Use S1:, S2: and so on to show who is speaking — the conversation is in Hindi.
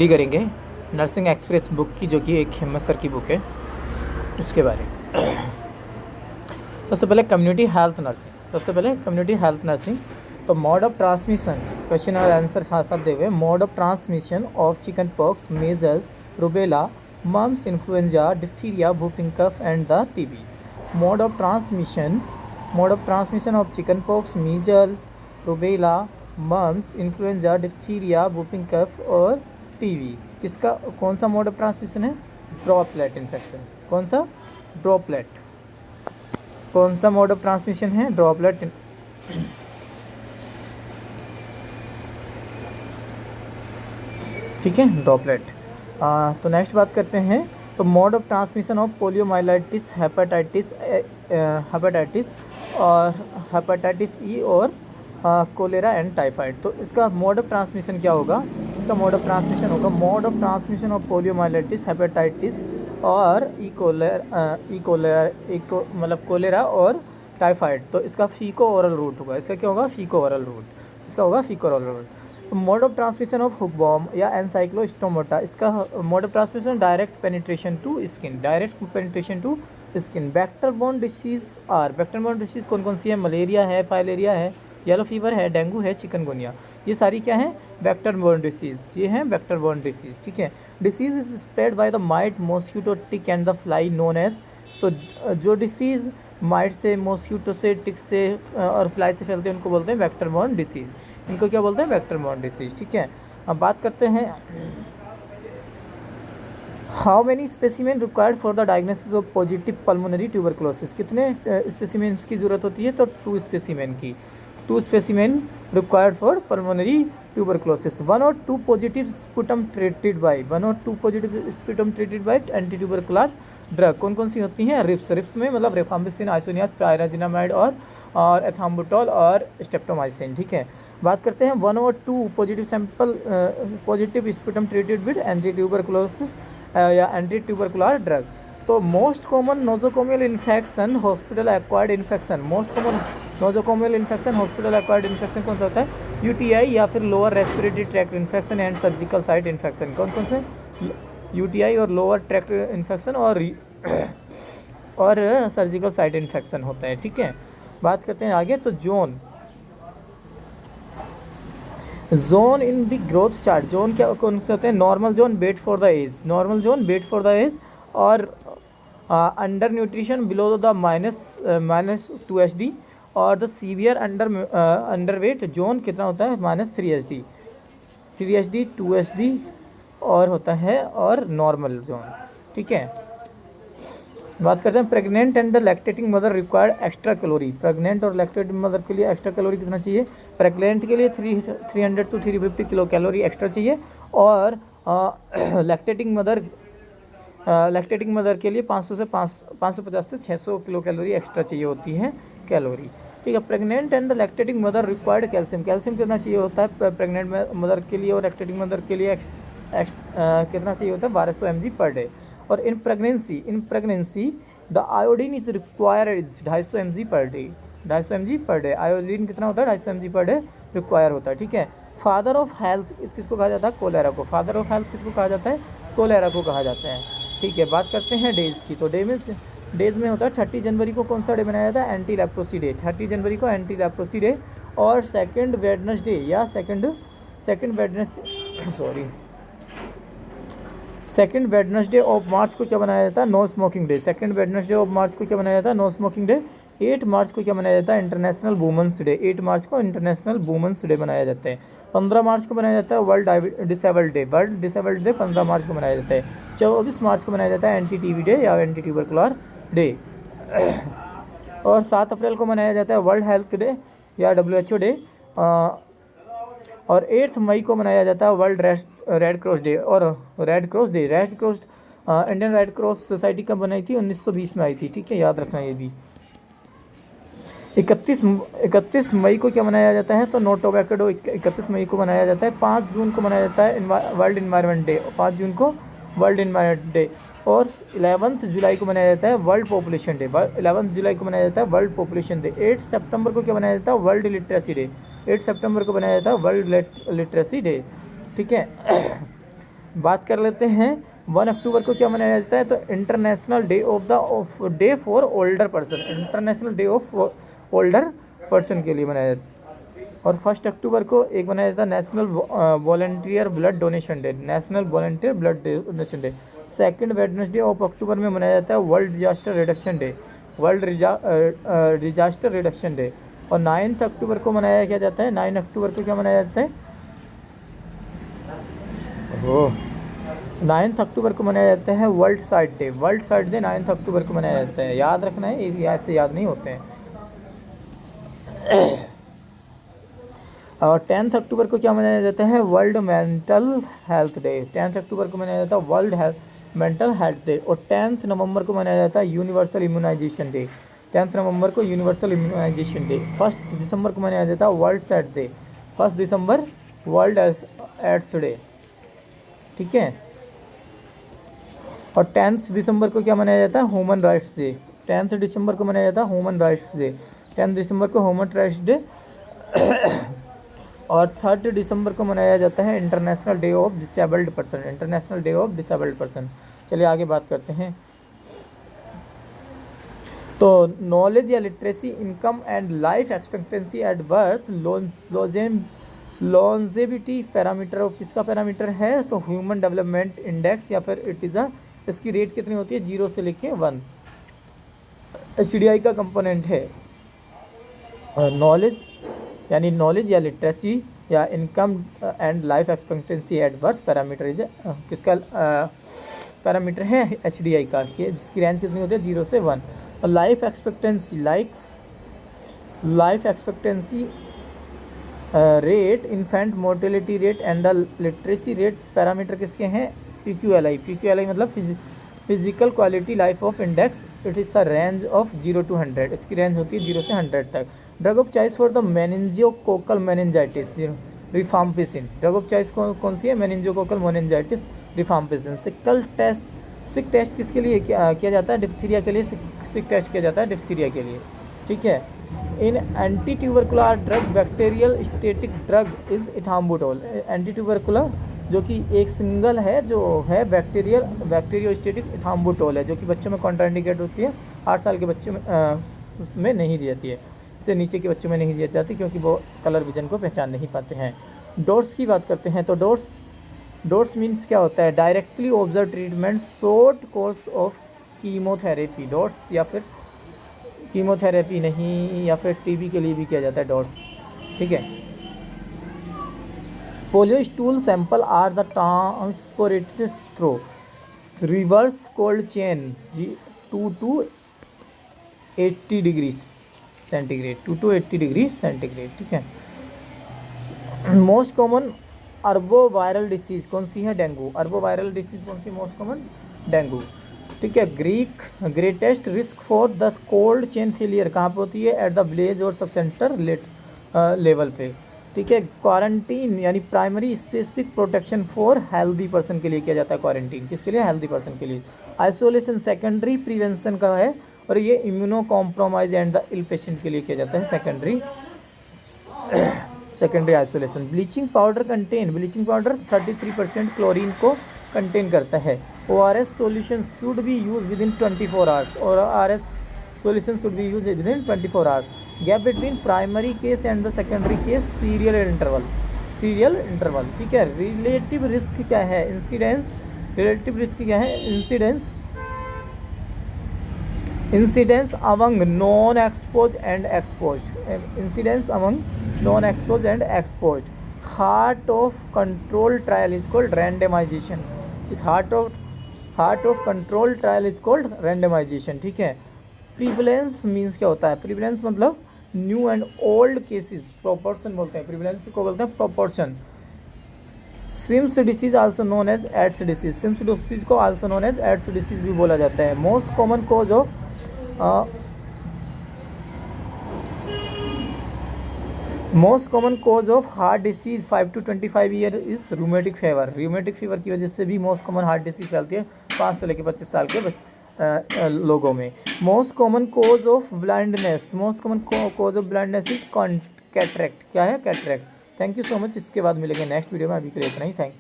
S1: स्टडी करेंगे नर्सिंग एक्सप्रेस बुक की, जो कि एक हिम्मत सर की बुक है, उसके बारे में। सबसे पहले कम्युनिटी हेल्थ नर्सिंग। तो मोड ऑफ ट्रांसमिशन, क्वेश्चन और आंसर साथ साथ दे हुए। Mode of transmission of chicken pox, measles, rubella, mumps, influenza, diphtheria, whooping cough and the TB. Mode of transmission of chicken pox, measles, rubella, mumps, influenza, diphtheria, whooping cough और टीबी। किसका, कौन सा मोड ऑफ ट्रांसमिशन है? Droplet infection. कौन सा? ड्रॉपलेट। कौन सा मोड ऑफ ट्रांसमिशन है? ड्रॉपलेट। ठीक है, ड्रॉपलेट। तो नेक्स्ट बात करते हैं। तो mode of transmission of poliomyelitis, hepatitis और हेपेटाइटिस ई और कोलेरा एंड टाइफाइड। तो इसका मोड ऑफ ट्रांसमिशन क्या होगा? इसका मोड ऑफ ट्रांसमिशन होगा mode of transmission of poliomyelitis, hepatitis और मतलब कोलेरा और टाइफाइड। तो इसका फीको ओरल रूट होगा। इसका क्या होगा? Faeco oral route. इसका होगा faeco oral route. Mode of transmission of hookworm या एनसाइक्लोस्टोमोटा। इसका mode of transmission direct penetration to skin. Vector borne disease are, vector borne disease कौन कौन सी है? मलेरिया है, फाइलेरिया है, येलो फीवर है, डेंगू है, चिकनगुनिया। ये सारी क्या है? Vector borne disease. ये हैं वेक्टर बोर्न डिसीज। ठीक है। Disease is spread by the mite, mosquito, tick and the fly known as. तो जो डिसीज माइट से, मॉस्किटो से, टिक से और फ्लाई से फैलते हैं उनको बोलते हैं वेक्टर बोर्न डिसीज। इनको क्या बोलते हैं? Vector borne disease. ठीक है। अब बात करते हैं, how many specimen required for the diagnosis of positive pulmonary tuberculosis. कितने स्पेसिमेंस की ज़रूरत होती है? तो 2 स्पेसिमेन की। 2 specimen required for pulmonary tuberculosis. 1 और 2 positive sputum treated by anti tubercular drug. कौन कौन सी होती हैं? रिप्स में मतलब रिफाम्बिसिन, आइसोनियाज, पायराजिनामाइड और एथाम्बुटोल और स्टेप्टोमाइसिन। ठीक है। बात करते हैं 1 और 2 positive sputum treated with anti tuberculosis या एंटी ट्यूबरकुलर ड्रग। तो most common nosocomial infection, hospital acquired infection. Most common nosocomial infection, hospital acquired infection कौन सा होता है? यूटीआई या फिर lower respiratory tract infection and surgical site infection. कौन कौन से? यूटीआई और लोअर ट्रैक्ट इन्फेक्शन और सर्जिकल साइट इन्फेक्शन होता है। ठीक है। बात करते हैं आगे। तो zone in the growth chart. Zone क्या कौन से होते हैं? Normal zone, weight for the age, और under nutrition below the -2 HD और the severe under weight zone कितना होता है? -3 HD, 2 HD और होता है और नॉर्मल जोन। ठीक है। बात करते हैं pregnant and the lactating mother required extra calorie. Pregnant और लैक्टेटिंग मदर के लिए एक्स्ट्रा कैलोरी कितना चाहिए? प्रेग्नेंट के लिए 300 to 350 किलो कैलोरी एक्स्ट्रा चाहिए और लैक्टेटिंग मदर के लिए 550 से 600 किलो कैलोरी एक्स्ट्रा चाहिए होती है कैलोरी। ठीक है। Pregnant and the lactating mother required calcium कितना चाहिए होता है प्रेग्नेंट मदर के लिए और लैक्टेटिंग मदर के लिए? कितना चाहिए होता है? 1200 mg पर डे। और in pregnancy the iodine is required 250 mg per day. 250 mg per day iodine कितना होता है? 250 mg पर डे रिक्वायर होता है। ठीक है। फादर ऑफ हेल्थ किसको कहा जाता है? कोलेरा को। फादर ऑफ हेल्थ किसको कहा जाता है? कोलेरा को कहा जाता है। ठीक है। बात करते हैं डेज की। तो डेज में होता है 30 जनवरी को कौन सा डे मनाया जाता है? Anti leprosy day. 30 जनवरी को एंटी लेप्रोसी डे। और सेकेंड वेडनेसडे ऑफ मार्च को क्या बनाया जाता है? No smoking day. Second Wednesday of March को क्या बनाया जाता है? No smoking day. 8 मार्च को क्या मनाया जाता है? International women's day. 8 मार्च को इंटरनेशनल वुमेंस डे मनाया जाता है। 15 मार्च को मनाया जाता है वर्ल्ड डिसेबल्ड डे। 15 मार्च को मनाया जाता है। 24 मार्च को मनाया जाता है एंटी टीबी डे या एंटी ट्यूबरकुलर डे। और 7 अप्रैल को मनाया जाता है वर्ल्ड हेल्थ डे या WHO डे। और 8 मई को मनाया जाता है वर्ल्ड रेड क्रॉस डे और इंडियन रेड क्रॉस सोसाइटी कब बनाई थी? 1920 में आई थी। ठीक है, याद रखना ये भी। 31 मई को क्या मनाया जाता है? तो नो टोबैको डे 31 मई को मनाया जाता है। 5 जून को मनाया जाता है वर्ल्ड इन्वायरमेंट डे। 5 जून को वर्ल्ड इन्वायरमेंट डे। और 11 जुलाई को मनाया जाता है वर्ल्ड पॉपुलेशन डे। 11 जुलाई को मनाया जाता है वर्ल्ड पॉपुलेशन डे। 8 सितंबर को क्या मनाया जाता है? World literacy day. 8 सितंबर को मनाया जाता है वर्ल्ड लिटरेसी डे। ठीक है। बात कर लेते हैं 1 अक्टूबर को क्या मनाया जाता है, तो international day of day for older person, international day of older person के लिए मनाया जाता है। और 1 अक्टूबर को एक मनाया जाता है national volunteer blood donation day, national volunteer blood donation day. 2 Wednesday of October में मनाया जाता है world disaster reduction day, world disaster reduction day. और 9 अक्टूबर को मनाया क्या जाता है, 9 अक्टूबर को क्या मनाया जाता है, 9 अक्टूबर को मनाया जाता है world site day, world site day 9 अक्टूबर को मनाया जाता है। याद रखना है, ऐसे याद नहीं होते हैं। और 10 अक्टूबर को क्या मनाया जाता है, वर्ल्ड मेंटल हेल्थ डे, 10 अक्टूबर को मनाया जाता है वर्ल्ड मेंटल हेल्थ डे। और 10 नवंबर को मनाया जाता है यूनिवर्सल इम्यूनाइजेशन डे, 10 नवंबर को यूनिवर्सल इम्यूनाइजेशन डे। 1 दिसंबर को मनाया जाता है वर्ल्ड सेट डे, 1 दिसंबर वर्ल्ड एड्स डे, ठीक है। और 10 दिसंबर को क्या मनाया जाता है, ह्यूमन राइट्स डे, 10 दिसंबर को मनाया जाता है ह्यूमन राइट्स डे, 10 दिसंबर को ह्यूमन राइट्स डे। और 3 दिसंबर को मनाया जाता है international day of disabled person, international day of disabled person. चलिए आगे बात करते हैं। तो नॉलेज या literacy, income and life expectancy at birth, longevity parameter of किसका पैरामीटर है, तो ह्यूमन डेवलपमेंट इंडेक्स, या फिर इट इज़ इसकी रेट कितनी होती है, 0 से लेके 1, HDI का कंपोनेंट है। नॉलेज यानी नॉलेज या लिटरेसी या income and life expectancy at birth parameter is किसका पैरामीटर है, HDI का, जिसकी रेंज कितनी होती है, 0 से 1। और life expectancy, life expectancy rate, infant mortality rate and the literacy rate parameter किसके हैं, PQLI मतलब physical quality life of index, it is a range of 0 to 100, इसकी रेंज होती है 0 से 100 तक। Drug of choice for the meningococcal meningitis, rifampicin, drug of choice कौन सी है, meningococcal meningitis rifampicin. Schick test किसके लिए किया जाता है, डिप्थीरिया के लिए सिक टेस्ट किया जाता है, डिप्थीरिया के लिए, ठीक है। In anti tubercular drug bacterial static drug is ethambutol, anti tubercular जो कि एक सिंगल है जो है बैक्टीरियोस्टेटिक इथाम्बुटोल है, जो कि बच्चों में कॉन्ट्राइंडिकेट होती है, 8 साल के बच्चे में उसमें नहीं दी जाती है, इससे नीचे के बच्चों में नहीं दी जाती क्योंकि वो कलर विजन को पहचान नहीं पाते हैं। डोर्स की बात करते हैं तो डोर्स मीन्स क्या होता है, directly observe treatment short course of chemotherapy, doors या फिर कीमोथेरेपी नहीं, या फिर TB के लिए भी किया जाता है डोर्स, ठीक है। Polio stool sample are the transported through reverse cold chain 2 to 80 degree centigrade, 2 to 80 degree centigrade, ठीक है। Most common arboviral disease कौन सी है, डेंगू, अर्बो वायरल डिसीज कौन सी मोस्ट कॉमन, डेंगू, ठीक है। Greatest risk for the cold chain failure कहाँ पे होती है, एट द विलेज और सब सेंटर लेवल पे, ठीक है। क्वारंटीन यानी primary specific protection for healthy person के लिए किया जाता है, क्वारंटीन किसके लिए, हेल्दी पर्सन के लिए। आइसोलेशन सेकेंडरी प्रिवेंशन का है, और ये immunocompromise and the ill patient के लिए किया जाता है secondary isolation. Bleaching powder 33% chlorine को कंटेन करता है। ORS solution should be use within 24 hours, और ORS solution should be use within 24 hours. Gap between primary case and the secondary case serial interval, ठीक है। रिलेटिव रिस्क क्या है, रिलेटिव रिस्क क्या है, incidence among non expose and expose. Heart of control trial is called randomisation, इस heart of control trial is called randomisation, ठीक है। प्रिवलेंस मीन्स क्या होता है, प्रिवलेंस मतलब new and old cases, proportion बोलते हैं, प्रिवलेंस को बोलते हैं proportion. Sims disease also known as AIDS disease, sims disease को also known as AIDS disease भी बोला जाता है। Most common cause of heart disease 5 to 25 year is rheumatic fever, rheumatic fever की वजह से भी मोस्ट कॉमन हार्ट डिसीज फैलती है 5 से लेकर 25 साल के लोगों में। Most common cause of blindness is cataract, क्या है, cataract. Thank you so much, इसके बाद मिलेंगे नेक्स्ट वीडियो में, अभी के लिए इतना ही, थैंक